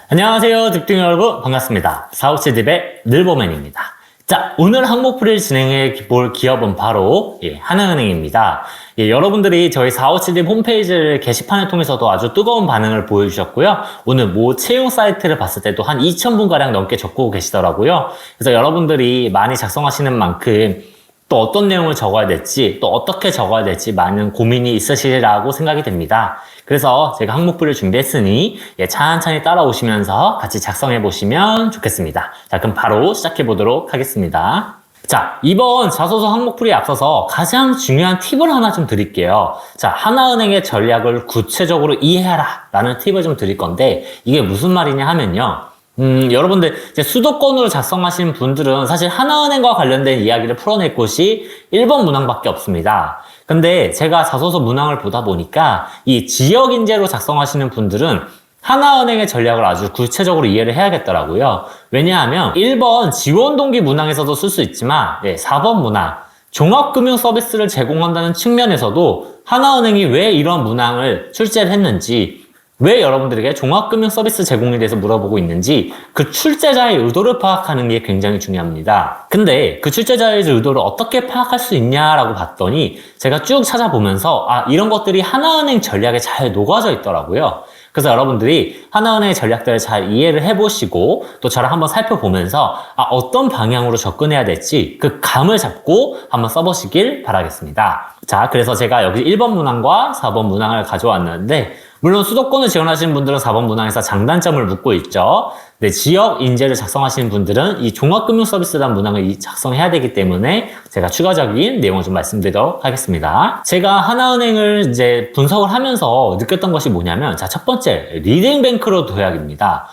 안녕하세요, 득등 여러분. 반갑습니다. 사우치딥의 늘보맨입니다. 자, 오늘 항목풀이를 진행해 볼 기업은 바로 하나은행입니다. 여러분들이 저희 사우치딥 홈페이지를 게시판을 통해서도 아주 뜨거운 반응을 보여주셨고요. 오늘 채용 사이트를 봤을 때도 한 2,000분가량 넘게 적고 계시더라고요. 그래서 여러분들이 많이 작성하시는 만큼 또 어떤 내용을 적어야 될지, 또 어떻게 적어야 될지 많은 고민이 있으시리라고 생각이 됩니다. 그래서 제가 항목풀이를 준비했으니 천천히 따라오시면서 같이 작성해 보시면 좋겠습니다. 자, 그럼 바로 시작해 보도록 하겠습니다. 자, 이번 자소서 항목풀이에 앞서서 가장 중요한 팁을 하나 좀 드릴게요. 자, 하나은행의 전략을 구체적으로 이해하라 라는 팁을 좀 드릴 건데, 이게 무슨 말이냐 하면요. 여러분들 이제 수도권으로 작성하시는 분들은 사실 하나은행과 관련된 이야기를 풀어낼 곳이 1번 문항밖에 없습니다. 근데 제가 자소서 문항을 보다 보니까 이 지역 인재로 작성하시는 분들은 하나은행의 전략을 아주 구체적으로 이해를 해야겠더라고요. 왜냐하면 1번 지원동기 문항에서도 쓸 수 있지만 4번 문항 종합금융 서비스를 제공한다는 측면에서도 하나은행이 왜 이런 문항을 출제를 했는지, 왜 여러분들에게 종합금융 서비스 제공에 대해서 물어보고 있는지 그 출제자의 의도를 파악하는 게 굉장히 중요합니다. 근데 그 출제자의 의도를 어떻게 파악할 수 있냐라고 봤더니 제가 쭉 찾아보면서 이런 것들이 하나은행 전략에 잘 녹아져 있더라고요. 그래서 여러분들이 하나은행의 전략들을 잘 이해를 해보시고 또 저를 한번 살펴보면서 어떤 방향으로 접근해야 될지 그 감을 잡고 한번 써보시길 바라겠습니다. 자, 그래서 제가 여기 1번 문항과 4번 문항을 가져왔는데, 물론 수도권을 지원하시는 분들은 4번 문항에서 장단점을 묻고 있죠. 네, 지역 인재를 작성하시는 분들은 이 종합금융서비스라는 문항을 작성해야 되기 때문에 제가 추가적인 내용을 좀 말씀드리도록 하겠습니다. 제가 하나은행을 이제 분석을 하면서 느꼈던 것이 뭐냐면, 자, 첫 번째, 리딩뱅크로 도약입니다.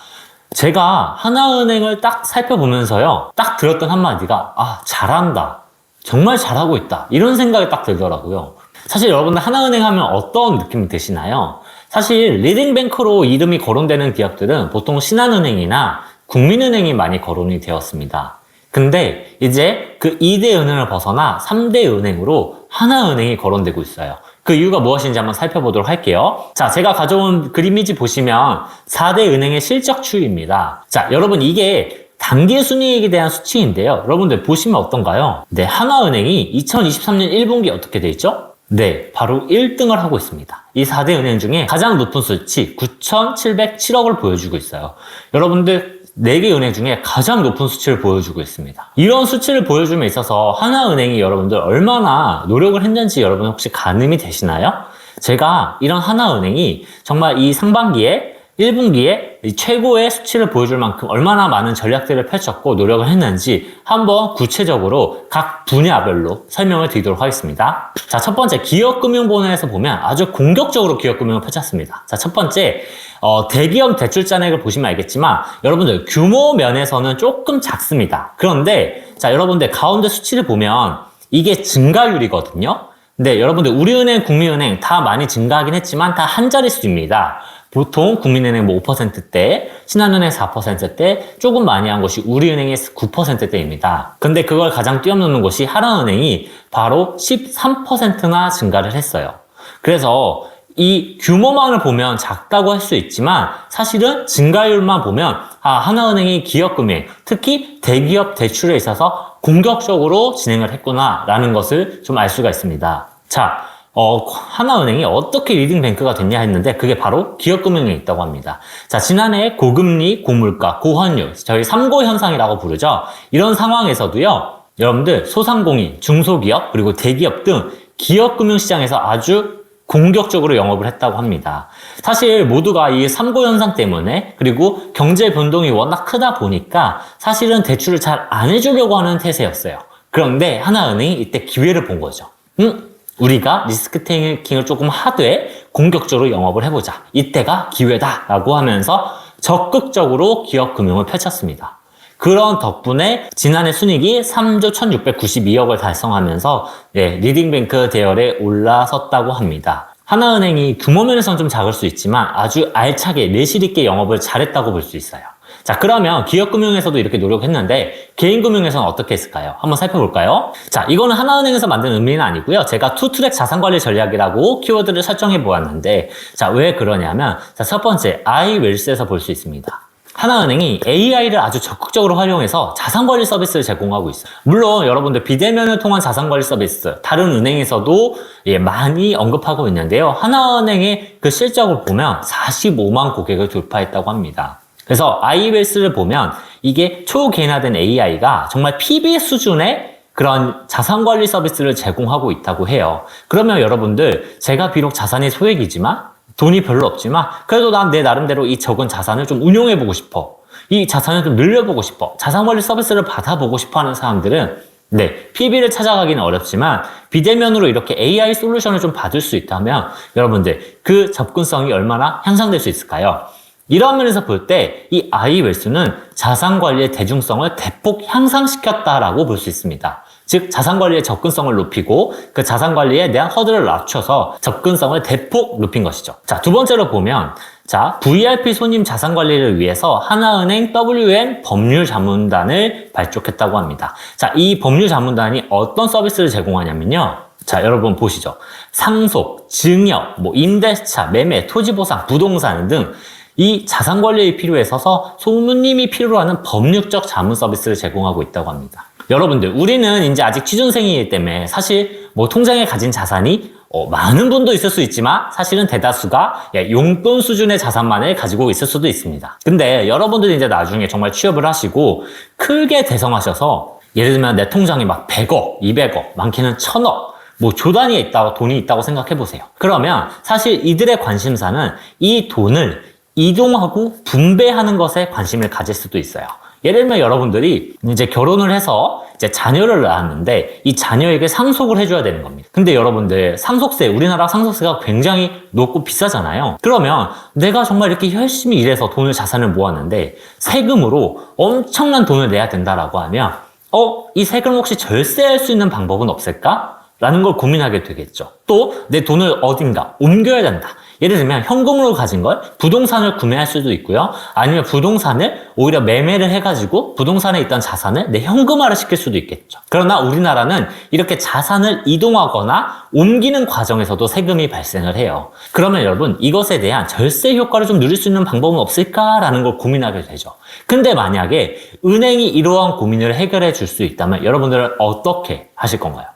제가 하나은행을 딱 살펴보면서요, 딱 들었던 한마디가, 잘한다. 정말 잘하고 있다. 이런 생각이 딱 들더라고요. 사실 여러분들 하나은행 하면 어떤 느낌이 드시나요? 사실 리딩뱅크로 이름이 거론되는 기업들은 보통 신한은행이나 국민은행이 많이 거론이 되었습니다. 근데 이제 그 2대 은행을 벗어나 3대 은행으로 하나은행이 거론되고 있어요. 그 이유가 무엇인지 한번 살펴보도록 할게요. 자, 제가 가져온 그림이지 보시면 4대 은행의 실적 추이입니다. 자, 여러분 이게 당기순이익에 대한 수치인데요. 여러분들 보시면 어떤가요? 네, 하나은행이 2023년 1분기 어떻게 돼 있죠? 네, 바로 1등을 하고 있습니다. 이 4대 은행 중에 가장 높은 수치 9,707억을 보여주고 있어요. 여러분들 4개 은행 중에 가장 높은 수치를 보여주고 있습니다. 이런 수치를 보여줌에 있어서 하나은행이 여러분들 얼마나 노력을 했는지 여러분 혹시 가늠이 되시나요? 제가 이런 하나은행이 정말 이 상반기에 1분기에 최고의 수치를 보여줄 만큼 얼마나 많은 전략들을 펼쳤고 노력을 했는지 한번 구체적으로 각 분야별로 설명을 드리도록 하겠습니다. 자, 첫 번째 기업금융본에서 보면 아주 공격적으로 기업금융을 펼쳤습니다. 자, 첫 번째 대기업 대출 잔액을 보시면 알겠지만 여러분들 규모 면에서는 조금 작습니다. 그런데 자, 여러분들 가운데 수치를 보면 이게 증가율이거든요. 근데 여러분들 우리은행, 국민은행 다 많이 증가하긴 했지만 다 한 자릿수입니다. 보통 국민은행 5%대, 신한은행 4%대, 조금 많이 한 것이 우리은행의 9%대입니다. 근데 그걸 가장 뛰어넘는 것이 하나은행이 바로 13%나 증가를 했어요. 그래서 이 규모만을 보면 작다고 할 수 있지만 사실은 증가율만 보면 하나은행이 기업금융, 특히 대기업 대출에 있어서 공격적으로 진행을 했구나라는 것을 좀 알 수가 있습니다. 자, 하나은행이 어떻게 리딩뱅크가 됐냐 했는데 그게 바로 기업금융에 있다고 합니다. 자, 지난해 고금리, 고물가, 고환율, 저희 3고 현상이라고 부르죠. 이런 상황에서도요, 여러분들 소상공인, 중소기업, 그리고 대기업 등 기업금융시장에서 아주 공격적으로 영업을 했다고 합니다. 사실 모두가 이 3고 현상 때문에 그리고 경제 변동이 워낙 크다 보니까 사실은 대출을 잘 안 해주려고 하는 태세였어요. 그런데 하나은행이 이때 기회를 본 거죠. 우리가 리스크 테이킹을 조금 하되 공격적으로 영업을 해보자. 이때가 기회다 라고 하면서 적극적으로 기업금융을 펼쳤습니다. 그런 덕분에 지난해 순이익이 3조 1692억을 달성하면서 리딩뱅크 대열에 올라섰다고 합니다. 하나은행이 규모 면에서는 좀 작을 수 있지만 아주 알차게 내실 있게 영업을 잘했다고 볼 수 있어요. 자, 그러면 기업금융에서도 이렇게 노력했는데 개인금융에서는 어떻게 했을까요? 한번 살펴볼까요? 자, 이거는 하나은행에서 만든 의미는 아니고요. 제가 투트랙 자산관리 전략이라고 키워드를 설정해 보았는데, 자, 왜 그러냐면, 자, 첫 번째, iWealth에서 볼 수 있습니다. 하나은행이 AI를 아주 적극적으로 활용해서 자산관리 서비스를 제공하고 있어요. 물론 여러분들 비대면을 통한 자산관리 서비스 다른 은행에서도 많이 언급하고 있는데요. 하나은행의 그 실적을 보면 45만 고객을 돌파했다고 합니다. 그래서 아이웰스를 보면 이게 초개인화된 AI가 정말 PB 수준의 그런 자산관리 서비스를 제공하고 있다고 해요. 그러면 여러분들 제가 비록 자산이 소액이지만 돈이 별로 없지만 그래도 난 내 나름대로 이 적은 자산을 좀 운용해보고 싶어. 이 자산을 좀 늘려보고 싶어. 자산관리 서비스를 받아보고 싶어 하는 사람들은 PB를 찾아가기는 어렵지만 비대면으로 이렇게 AI 솔루션을 좀 받을 수 있다면 여러분들 그 접근성이 얼마나 향상될 수 있을까요? 이런 면에서 볼 때 이 아이웰스는 자산관리의 대중성을 대폭 향상시켰다라고 볼 수 있습니다. 즉 자산관리의 접근성을 높이고 그 자산관리에 대한 허들을 낮춰서 접근성을 대폭 높인 것이죠. 자, 두 번째로 보면 VIP 손님 자산관리를 위해서 하나은행 WM 법률자문단을 발족했다고 합니다. 자, 이 법률자문단이 어떤 서비스를 제공하냐면요. 자, 여러분 보시죠. 상속, 증여, 임대차, 매매, 토지보상, 부동산 등 이 자산관리에 필요해서 소무님이 필요로 하는 법률적 자문 서비스를 제공하고 있다고 합니다. 여러분들, 우리는 이제 아직 취준생이기 때문에 사실 통장에 가진 자산이 많은 분도 있을 수 있지만 사실은 대다수가 용돈 수준의 자산만을 가지고 있을 수도 있습니다. 근데 여러분들이 이제 나중에 정말 취업을 하시고 크게 대성하셔서 예를 들면 내 통장에 막 100억, 200억, 많게는 1000억 조 단위에 있다고 돈이 있다고 생각해 보세요. 그러면 사실 이들의 관심사는 이 돈을 이동하고 분배하는 것에 관심을 가질 수도 있어요. 예를 들면 여러분들이 이제 결혼을 해서 이제 자녀를 낳았는데 이 자녀에게 상속을 해줘야 되는 겁니다. 근데 여러분들 상속세, 우리나라 상속세가 굉장히 높고 비싸잖아요. 그러면 내가 정말 이렇게 열심히 일해서 돈을 자산을 모았는데 세금으로 엄청난 돈을 내야 된다라고 하면 이 세금을 혹시 절세할 수 있는 방법은 없을까? 라는 걸 고민하게 되겠죠. 또 내 돈을 어딘가 옮겨야 된다. 예를 들면 현금으로 가진 걸 부동산을 구매할 수도 있고요. 아니면 부동산을 오히려 매매를 해가지고 부동산에 있던 자산을 내 현금화를 시킬 수도 있겠죠. 그러나 우리나라는 이렇게 자산을 이동하거나 옮기는 과정에서도 세금이 발생을 해요. 그러면 여러분 이것에 대한 절세 효과를 좀 누릴 수 있는 방법은 없을까라는 걸 고민하게 되죠. 근데 만약에 은행이 이러한 고민을 해결해 줄 수 있다면 여러분들은 어떻게 하실 건가요?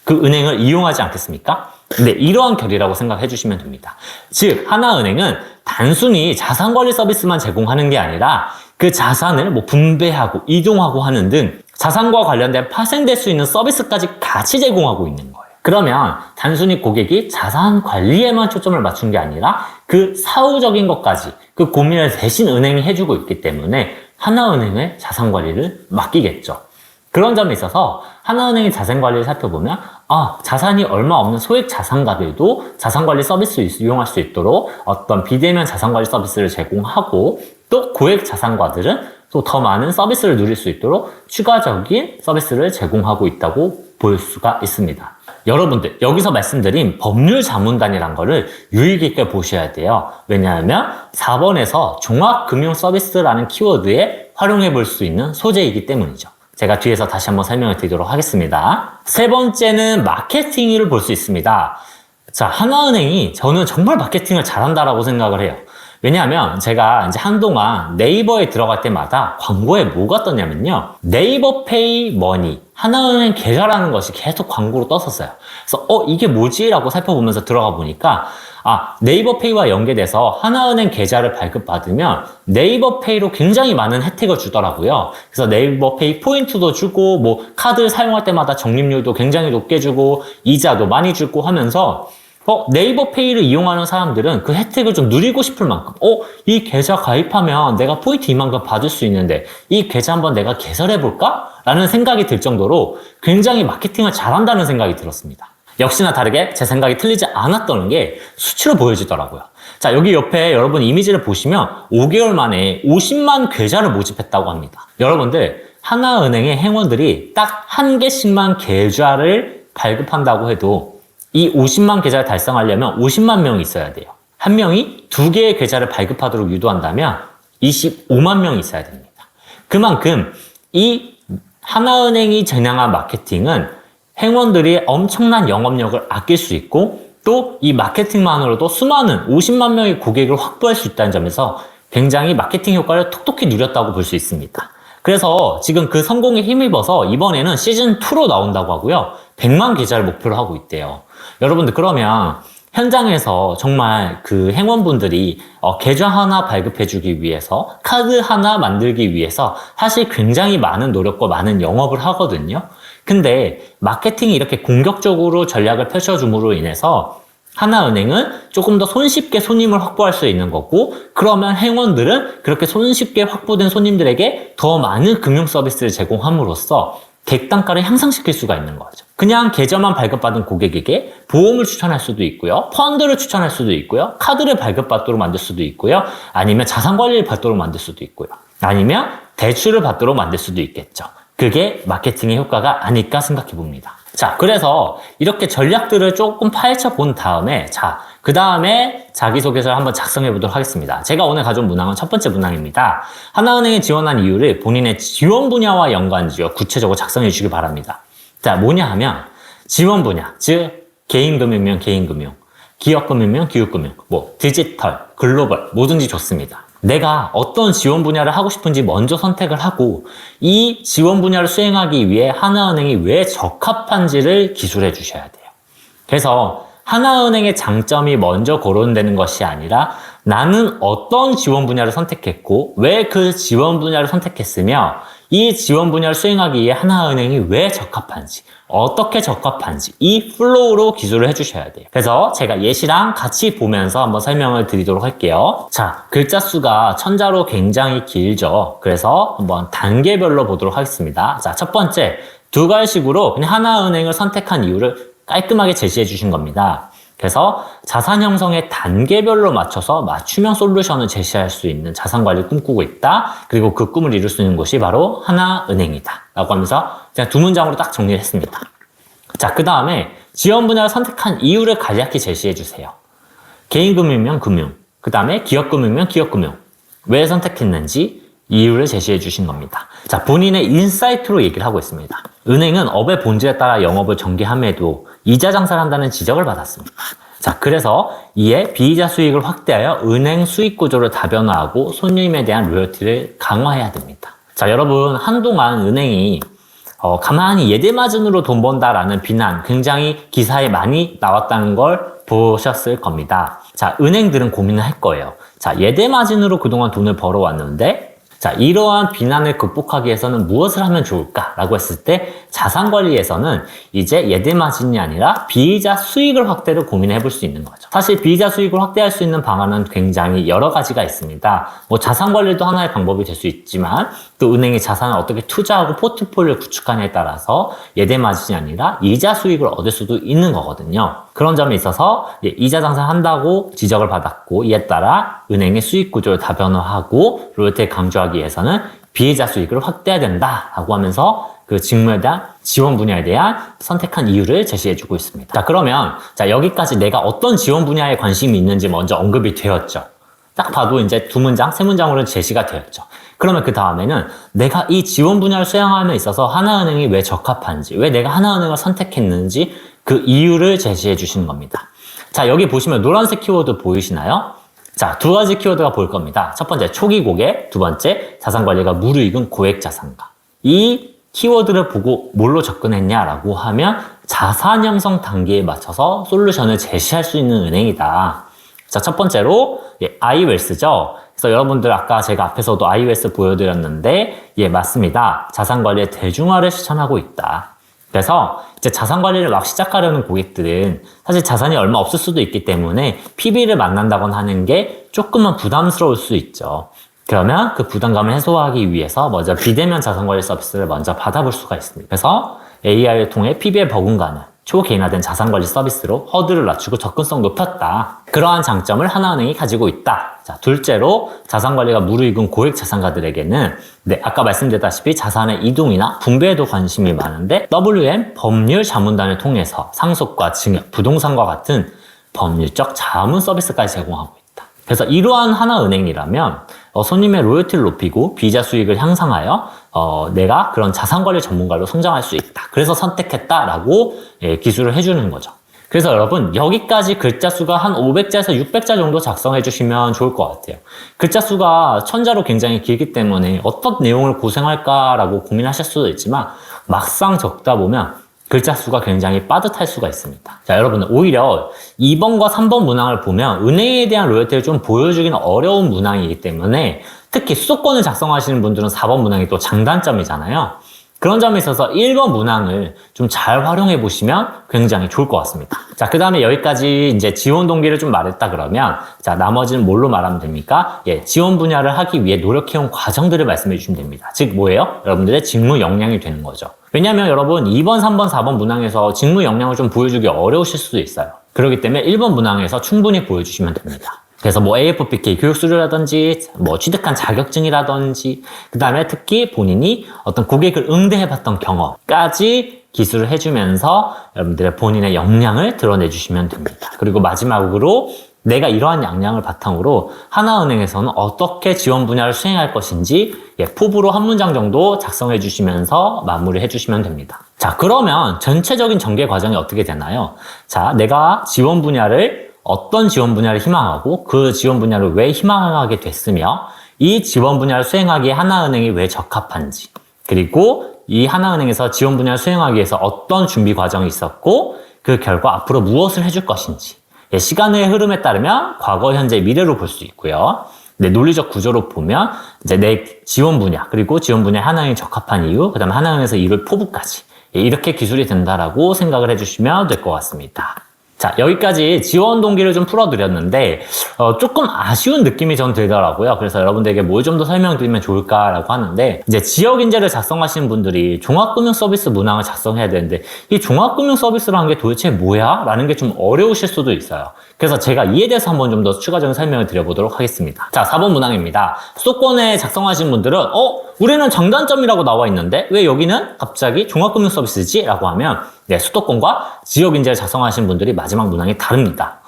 그 은행을 이용하지 않겠습니까? 근데 이러한 결이라고 생각해 주시면 됩니다. 즉 하나은행은 단순히 자산관리 서비스만 제공하는 게 아니라 그 자산을 분배하고 이동하고 하는 등 자산과 관련된 파생될 수 있는 서비스까지 같이 제공하고 있는 거예요. 그러면 단순히 고객이 자산 관리에만 초점을 맞춘 게 아니라 그 사후적인 것까지 그 고민을 대신 은행이 해주고 있기 때문에 하나은행의 자산 관리를 맡기겠죠. 그런 점에 있어서 하나은행의 자산관리를 살펴보면 자산이 얼마 없는 소액 자산가들도 자산관리 서비스를 이용할 수 있도록 어떤 비대면 자산관리 서비스를 제공하고 또 고액 자산가들은 또 더 많은 서비스를 누릴 수 있도록 추가적인 서비스를 제공하고 있다고 볼 수가 있습니다. 여러분들 여기서 말씀드린 법률자문단이란 거를 유의 깊게 보셔야 돼요. 왜냐하면 4번에서 종합금융서비스라는 키워드에 활용해 볼 수 있는 소재이기 때문이죠. 제가 뒤에서 다시 한번 설명을 드리도록 하겠습니다. 세 번째는 마케팅을 볼 수 있습니다. 자, 하나은행이 저는 정말 마케팅을 잘한다라고 생각을 해요. 왜냐하면 제가 이제 한동안 네이버에 들어갈 때마다 광고에 뭐가 떴냐면요. 네이버 페이 머니, 하나은행 계좌라는 것이 계속 광고로 떴었어요. 그래서 이게 뭐지? 라고 살펴보면서 들어가 보니까 네이버 페이와 연계돼서 하나은행 계좌를 발급받으면 네이버 페이로 굉장히 많은 혜택을 주더라고요. 그래서 네이버 페이 포인트도 주고 카드 사용할 때마다 적립률도 굉장히 높게 주고 이자도 많이 주고 하면서 네이버 페이를 이용하는 사람들은 그 혜택을 좀 누리고 싶을 만큼 이 계좌 가입하면 내가 포인트 이만큼 받을 수 있는데 이 계좌 한번 내가 개설해볼까? 라는 생각이 들 정도로 굉장히 마케팅을 잘한다는 생각이 들었습니다. 역시나 다르게 제 생각이 틀리지 않았던 게 수치로 보여지더라고요. 자, 여기 옆에 여러분 이미지를 보시면 5개월 만에 50만 계좌를 모집했다고 합니다. 여러분들 하나은행의 행원들이 딱 한 개씩만 계좌를 발급한다고 해도 이 50만 계좌를 달성하려면 50만 명이 있어야 돼요. 한 명이 2개의 계좌를 발급하도록 유도한다면 25만 명이 있어야 됩니다. 그만큼 이 하나은행이 진행한 마케팅은 행원들이 엄청난 영업력을 아낄 수 있고 또 이 마케팅만으로도 수많은 50만 명의 고객을 확보할 수 있다는 점에서 굉장히 마케팅 효과를 톡톡히 누렸다고 볼 수 있습니다. 그래서 지금 그 성공에 힘입어서 이번에는 시즌2로 나온다고 하고요. 100만 계좌를 목표로 하고 있대요. 여러분들 그러면 현장에서 정말 그 행원분들이 계좌 하나 발급해주기 위해서 카드 하나 만들기 위해서 사실 굉장히 많은 노력과 많은 영업을 하거든요. 근데 마케팅이 이렇게 공격적으로 전략을 펼쳐줌으로 인해서 하나은행은 조금 더 손쉽게 손님을 확보할 수 있는 거고, 그러면 행원들은 그렇게 손쉽게 확보된 손님들에게 더 많은 금융 서비스를 제공함으로써 객단가를 향상시킬 수가 있는 거죠. 그냥 계좌만 발급받은 고객에게 보험을 추천할 수도 있고요, 펀드를 추천할 수도 있고요, 카드를 발급받도록 만들 수도 있고요, 아니면 자산관리를 받도록 만들 수도 있고요, 아니면 대출을 받도록 만들 수도 있겠죠. 그게 마케팅의 효과가 아닐까 생각해 봅니다. 자, 그래서 이렇게 전략들을 조금 파헤쳐 본 다음에, 자, 그 다음에 자기소개서를 한번 작성해 보도록 하겠습니다. 제가 오늘 가져온 문항은 첫 번째 문항입니다. 하나은행에 지원한 이유를 본인의 지원 분야와 연관지어 구체적으로 작성해 주시기 바랍니다. 자, 뭐냐 하면 지원 분야, 즉 개인금융이면 개인금융, 기업금융이면 기업금융, 뭐 디지털, 글로벌 뭐든지 좋습니다. 내가 어떤 지원 분야를 하고 싶은지 먼저 선택을 하고, 이 지원 분야를 수행하기 위해 하나은행이 왜 적합한지를 기술해 주셔야 돼요. 그래서 하나은행의 장점이 먼저 거론되는 것이 아니라 나는 어떤 지원 분야를 선택했고 왜 그 지원 분야를 선택했으며 이 지원 분야를 수행하기 위해 하나은행이 왜 적합한지, 어떻게 적합한지 이 플로우로 기술을 해주셔야 돼요. 그래서 제가 예시랑 같이 보면서 한번 설명을 드리도록 할게요. 자, 글자 수가 천자로 굉장히 길죠. 그래서 한번 단계별로 보도록 하겠습니다. 자, 첫 번째, 두 가지식으로 그냥 하나은행을 선택한 이유를 깔끔하게 제시해 주신 겁니다. 그래서 자산 형성의 단계별로 맞춰서 맞춤형 솔루션을 제시할 수 있는 자산 관리를 꿈꾸고 있다. 그리고 그 꿈을 이룰 수 있는 곳이 바로 하나은행이다. 라고 하면서 그냥 두 문장으로 딱 정리를 했습니다. 자, 그 다음에 지원 분야를 선택한 이유를 간략히 제시해 주세요. 개인금융이면 금융, 그 다음에 기업금융이면 기업금융. 왜 선택했는지 이유를 제시해 주신 겁니다. 자, 본인의 인사이트로 얘기를 하고 있습니다. 은행은 업의 본질에 따라 영업을 전개함에도 이자 장사를 한다는 지적을 받았습니다. 자, 그래서 이에 비이자 수익을 확대하여 은행 수익 구조를 다변화하고 손님에 대한 로열티를 강화해야 됩니다. 자, 여러분 한동안 은행이 가만히 예대 마진으로 돈 번다라는 비난 굉장히 기사에 많이 나왔다는 걸 보셨을 겁니다. 자, 은행들은 고민을 할 거예요. 자, 예대 마진으로 그동안 돈을 벌어왔는데, 자, 이러한 비난을 극복하기 위해서는 무엇을 하면 좋을까라고 했을 때 자산관리에서는 이제 예대 마진이 아니라 비이자 수익을 확대를 고민해 볼 수 있는 거죠. 사실 비이자 수익을 확대할 수 있는 방안은 굉장히 여러 가지가 있습니다. 뭐 자산관리도 하나의 방법이 될 수 있지만 또 은행이 자산을 어떻게 투자하고 포트폴리오를 구축하느냐에 따라서 예대 마진이 아니라 이자 수익을 얻을 수도 있는 거거든요. 그런 점에 있어서 이자 장사를 한다고 지적을 받았고, 이에 따라 은행의 수익 구조를 다변화하고 로열티를 강조하기 위해서는 비이자 수익을 확대해야 된다라고 하면서 그 직무에 대한 지원 분야에 대한 선택한 이유를 제시해주고 있습니다. 자, 그러면 여기까지 내가 어떤 지원 분야에 관심이 있는지 먼저 언급이 되었죠. 딱 봐도 이제 두 문장, 세 문장으로 제시가 되었죠. 그러면 그 다음에는 내가 이 지원 분야를 수행함에 있어서 하나은행이 왜 적합한지, 왜 내가 하나은행을 선택했는지 그 이유를 제시해 주시는 겁니다. 자, 여기 보시면 노란색 키워드 보이시나요? 자, 두 가지 키워드가 보일 겁니다. 첫 번째, 초기 고객. 두 번째, 자산관리가 무르익은 고액 자산가. 이 키워드를 보고 뭘로 접근했냐라고 하면 자산 형성 단계에 맞춰서 솔루션을 제시할 수 있는 은행이다. 자, 첫 번째로 아이웰스죠. 그래서 여러분들 아까 제가 앞에서도 아이웰스 보여드렸는데, 맞습니다. 자산관리의 대중화를 실천하고 있다. 그래서 이제 자산관리를 막 시작하려는 고객들은 사실 자산이 얼마 없을 수도 있기 때문에 PB를 만난다거나 하는 게 조금은 부담스러울 수 있죠. 그러면 그 부담감을 해소하기 위해서 먼저 비대면 자산관리 서비스를 먼저 받아볼 수가 있습니다. 그래서 AI를 통해 PB에 버금가는 초개인화된 자산관리 서비스로 허들을 낮추고 접근성 높였다. 그러한 장점을 하나은행이 가지고 있다. 자, 둘째로 자산관리가 무르익은 고액 자산가들에게는 아까 말씀드렸다시피 자산의 이동이나 분배에도 관심이 많은데 WM 법률 자문단을 통해서 상속과 증여, 부동산과 같은 법률적 자문 서비스까지 제공하고 있다. 그래서 이러한 하나은행이라면 손님의 로열티를 높이고 비이자 수익을 향상하여 내가 그런 자산관리 전문가로 성장할 수 있다. 그래서 선택했다라고 기술을 해주는 거죠. 그래서 여러분 여기까지 글자 수가 한 500자에서 600자 정도 작성해 주시면 좋을 것 같아요. 글자 수가 1000자로 굉장히 길기 때문에 어떤 내용을 고생할까라고 고민하실 수도 있지만 막상 적다 보면 글자 수가 굉장히 빠듯할 수가 있습니다. 자, 여러분 오히려 2번과 3번 문항을 보면 은행에 대한 로열티를 좀 보여주기는 어려운 문항이기 때문에 특히 수도권을 작성하시는 분들은 4번 문항이 또 장단점이잖아요. 그런 점에 있어서 1번 문항을 좀 잘 활용해 보시면 굉장히 좋을 것 같습니다. 자, 그 다음에 여기까지 이제 지원 동기를 좀 말했다 그러면, 자, 나머지는 뭘로 말하면 됩니까? 예, 지원 분야를 하기 위해 노력해온 과정들을 말씀해 주시면 됩니다. 즉, 뭐예요? 여러분들의 직무 역량이 되는 거죠. 왜냐면 여러분, 2번, 3번, 4번 문항에서 직무 역량을 좀 보여주기 어려우실 수도 있어요. 그렇기 때문에 1번 문항에서 충분히 보여주시면 됩니다. 그래서 뭐 AFPK 교육 수료라든지 뭐 취득한 자격증이라든지 그 다음에 특히 본인이 어떤 고객을 응대해봤던 경험까지 기술을 해주면서 여러분들의 본인의 역량을 드러내 주시면 됩니다. 그리고 마지막으로 내가 이러한 역량을 바탕으로 하나은행에서는 어떻게 지원 분야를 수행할 것인지 포부로 한 문장 정도 작성해 주시면서 마무리해 주시면 됩니다. 자, 그러면 전체적인 전개 과정이 어떻게 되나요? 자, 내가 지원 분야를 어떤 지원 분야를 희망하고 그 지원 분야를 왜 희망하게 됐으며 이 지원 분야를 수행하기에 하나은행이 왜 적합한지 그리고 이 하나은행에서 지원 분야를 수행하기 위해서 어떤 준비 과정이 있었고 그 결과 앞으로 무엇을 해줄 것인지 시간의 흐름에 따르면 과거, 현재, 미래로 볼 수 있고요. 내 논리적 구조로 보면 이제 내 지원 분야 그리고 지원 분야에 하나은행이 적합한 이유 그 다음에 하나은행에서 이룰 포부까지 이렇게 기술이 된다라고 생각을 해주시면 될 것 같습니다. 자, 여기까지 지원 동기를 좀 풀어드렸는데 조금 아쉬운 느낌이 전 들더라고요. 그래서 여러분들에게 뭘 좀 더 설명드리면 좋을까라고 하는데 이제 지역인재를 작성하시는 분들이 종합금융서비스 문항을 작성해야 되는데 이 종합금융서비스라는 게 도대체 뭐야? 라는 게 좀 어려우실 수도 있어요. 그래서 제가 이에 대해서 한번 좀 더 추가적인 설명을 드려보도록 하겠습니다. 자, 4번 문항입니다. 수도권에 작성하신 분들은 우리는 장단점이라고 나와 있는데 왜 여기는 갑자기 종합금융서비스지? 라고 하면 수도권과 지역인재를 작성하신 분들이 마지막 문항이 다릅니다.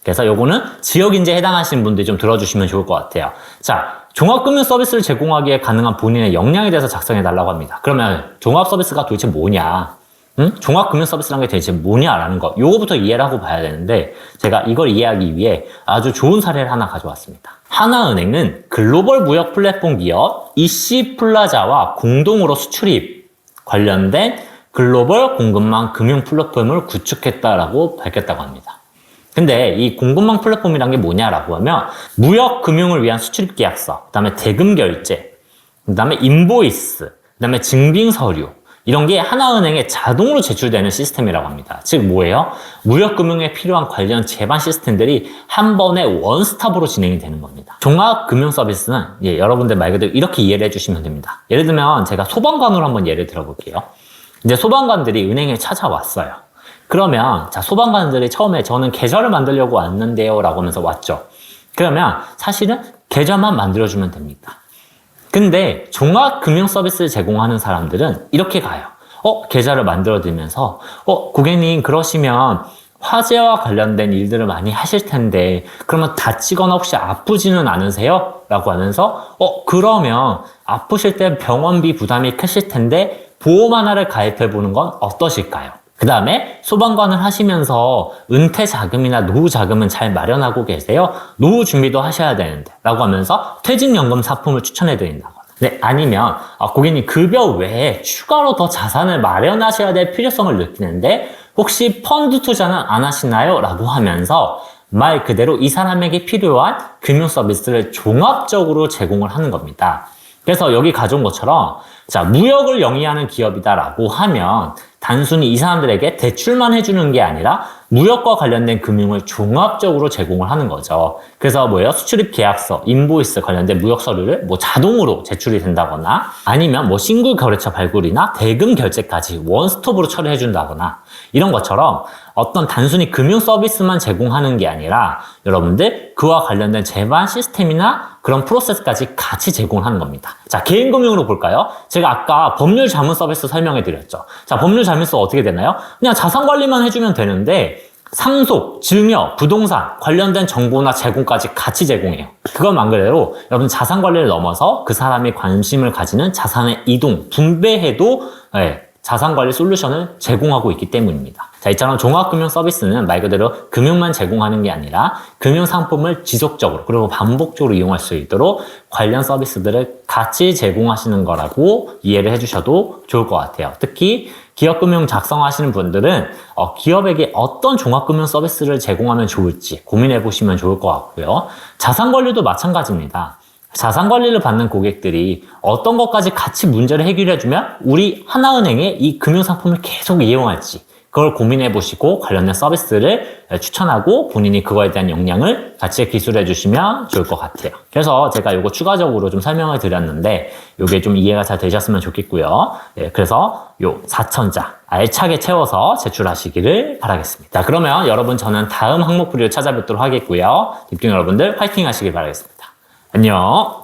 그래서 요거는 지역인재에 해당하시는 분들이 좀 들어주시면 좋을 것 같아요. 자, 종합금융 서비스를 제공하기에 가능한 본인의 역량에 대해서 작성해달라고 합니다. 그러면 종합서비스가 도대체 뭐냐? 종합금융 서비스라는 게 대체 뭐냐라는 거 요거부터 이해를 하고 봐야 되는데 제가 이걸 이해하기 위해 아주 좋은 사례를 하나 가져왔습니다. 하나은행은 글로벌 무역 플랫폼 기업 EC플라자와 공동으로 수출입 관련된 글로벌 공급망 금융 플랫폼을 구축했다라고 밝혔다고 합니다. 근데 이 공급망 플랫폼이란 게 뭐냐라고 하면 무역 금융을 위한 수출입 계약서, 그다음에 대금 결제, 그다음에 인보이스, 그다음에 증빙 서류 이런 게 하나은행에 자동으로 제출되는 시스템이라고 합니다. 즉 뭐예요? 무역 금융에 필요한 관련 제반 시스템들이 한 번에 원스톱으로 진행이 되는 겁니다. 종합 금융 서비스는 여러분들 말 그대로 이렇게 이해를 해주시면 됩니다. 예를 들면 제가 소방관으로 한번 예를 들어볼게요. 이제 소방관들이 은행에 찾아왔어요. 그러면 자 소방관들이 처음에 저는 계좌를 만들려고 왔는데요 라고 하면서 왔죠. 그러면 사실은 계좌만 만들어주면 됩니다. 근데 종합금융 서비스를 제공하는 사람들은 이렇게 가요. 계좌를 만들어드리면서 고객님 그러시면 화재와 관련된 일들을 많이 하실 텐데 그러면 다치거나 혹시 아프지는 않으세요? 라고 하면서 그러면 아프실 때 병원비 부담이 크실 텐데 보험 하나를 가입해 보는 건 어떠실까요? 그 다음에 소방관을 하시면서 은퇴 자금이나 노후 자금은 잘 마련하고 계세요? 노후 준비도 하셔야 되는데 라고 하면서 퇴직연금 사품을 추천해 드린다거나 네, 아니면 고객님 급여 외에 추가로 더 자산을 마련하셔야 될 필요성을 느끼는데 혹시 펀드 투자는 안 하시나요? 라고 하면서 말 그대로 이 사람에게 필요한 금융 서비스를 종합적으로 제공을 하는 겁니다. 그래서 여기 가져온 것처럼 자 무역을 영위하는 기업이다라고 하면 단순히 이 사람들에게 대출만 해주는 게 아니라 무역과 관련된 금융을 종합적으로 제공을 하는 거죠. 그래서 뭐예요? 수출입 계약서, 인보이스 관련된 무역 서류를 뭐 자동으로 제출이 된다거나 아니면 뭐 신규 거래처 발굴이나 대금 결제까지 원스톱으로 처리해 준다거나 이런 것처럼 어떤 단순히 금융 서비스만 제공하는 게 아니라 여러분들 그와 관련된 제반 시스템이나 그런 프로세스까지 같이 제공하는 겁니다. 자, 개인금융으로 볼까요? 제가 아까 법률 자문 서비스 설명해 드렸죠. 자, 법률 자문 서비스 어떻게 되나요? 그냥 자산 관리만 해주면 되는데 상속, 증여, 부동산 관련된 정보나 제공까지 같이 제공해요. 그건 말 그대로 여러분 자산 관리를 넘어서 그 사람이 관심을 가지는 자산의 이동, 분배해도 자산관리 솔루션을 제공하고 있기 때문입니다. 자, 이처럼 종합금융 서비스는 말 그대로 금융만 제공하는 게 아니라 금융 상품을 지속적으로 그리고 반복적으로 이용할 수 있도록 관련 서비스들을 같이 제공하시는 거라고 이해를 해주셔도 좋을 것 같아요. 특히 기업금융 작성하시는 분들은 기업에게 어떤 종합금융 서비스를 제공하면 좋을지 고민해 보시면 좋을 것 같고요. 자산관리도 마찬가지입니다. 자산관리를 받는 고객들이 어떤 것까지 같이 문제를 해결해주면 우리 하나은행의 이 금융상품을 계속 이용할지 그걸 고민해 보시고 관련된 서비스를 추천하고 본인이 그거에 대한 역량을 같이 기술해 주시면 좋을 것 같아요. 그래서 제가 이거 추가적으로 좀 설명을 드렸는데 이게 좀 이해가 잘 되셨으면 좋겠고요. 그래서 요 4천자 알차게 채워서 제출하시기를 바라겠습니다. 자, 그러면 여러분 저는 다음 항목풀이를 찾아뵙도록 하겠고요. 집중 여러분들 화이팅 하시길 바라겠습니다. 안녕.